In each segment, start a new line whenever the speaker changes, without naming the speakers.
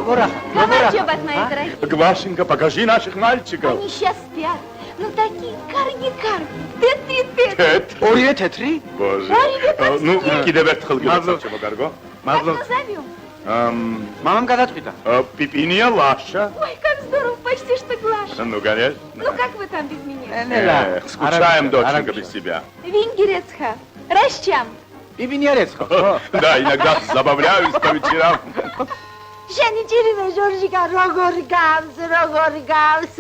Гамарджобат, мои дорогие.
Глашенька, покажи наших мальчиков.
Они сейчас спят. Ну, такие карги-карги. Тет-тет-тет.
Тет.
Орие тетри?
Боже.
Оливер,
Ну, კიდევ ერთხელ
Мазлов.
გილოცავ, კარგო.
Как назовем?
Мамам გადაწყვიტა.
Пипиния Лаша.
Ой, как здорово, почти что Глаша.
Ну, конечно.
Ну, как вы там без меня?
ნელა.
Скучаем, доченька, без тебя.
Вингерецха. Расчам.
ბიბინიარეცხო, ხო?
Да, иногда забавляюсь по вечерам.
Жаничерина, Жоржика, როგორ გავს.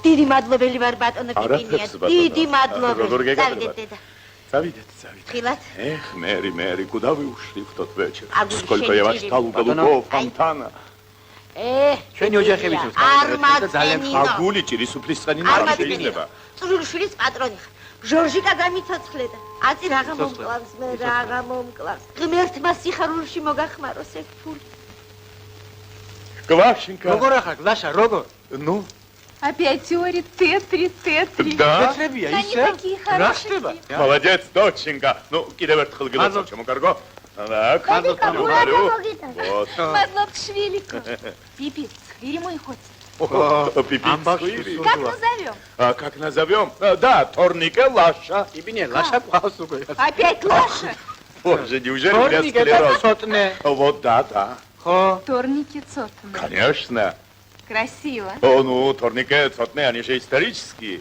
დიდი მადლობელი ვარ ბატონო პიპინია. დიდი მადლობელი. წავიდეთ დედა.
Წავიდეთ.
ხილად.
Эх, Мэри, куда вы ушли в тот вечер?
Агу,
Сколько я вас ждал у голубого фонтана.
ჩვენი ოჯახები შევს.
არმატენინო.
Агули через упресанина შეიძლება.
წრულიშვილის პატრონი ხარ. ჟორჟიკა გამიცოცხლედა. აწი რაღა მომკლავს, მე რაღა მომკლავს. ღმერთმა სიხარულში მოგახმაროს ეს ფული.
Глашенька.
როგორ ახარ, გლაშა, როგორ?
Ну,
Опять теория тетри.
да.
თეთრებია
Они
ისე?
такие
რა ხდება?
хорошие.
Молодец, доченька. Ну, კიდევ ერთხელ გილოცავ, ჩემო კარგო. Так. Вот.
Мадлоб швелико. Пипец, вери мой ход.
Пипицкий.
Как назовем?
Как назовем? Да, Торнике Лаша.
ბიბინია, ლაშა ყავს უკვე.
Опять Лаша.
Боже, неужели у меня
თორნიკე და
склероз?
ცოტნე.
Вот да.
ხო?
Торники цотны.
Конечно.
Красиво.
Ну, Торнике, Цотне, они же исторические.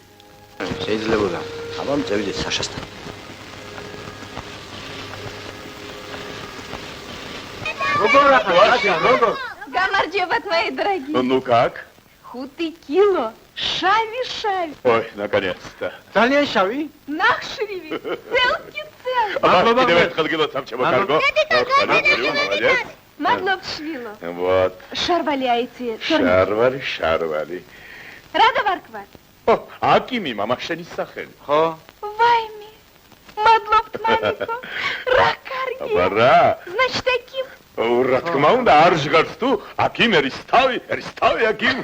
შეიძლებოდა. აბა წევიდეთ საშასთან. როგორ ახარ, ლაშა, როგორ?
Гамарджобат, мои дорогие.
Ну как?
Хутый кило. Шави.
Ой, наконец-то.
ძალიან შავი?
Нахшриви. Целки.
Ага, კიდევ ერთხელ გილოცავ, ჩემო კარგო. Молодец.
Мадлоб швило.
Вот.
Шарваляйте.
Шарвали.
Рада варкват.
О, Акими, мама შენი სახელი.
ხო?
Вайми. Мадлоб тмамико. Ракарги.
Აბარა.
Значит, таким.
რა თქმა უნდა, არ ჟღერს თუ Аким ერისთავი Аким.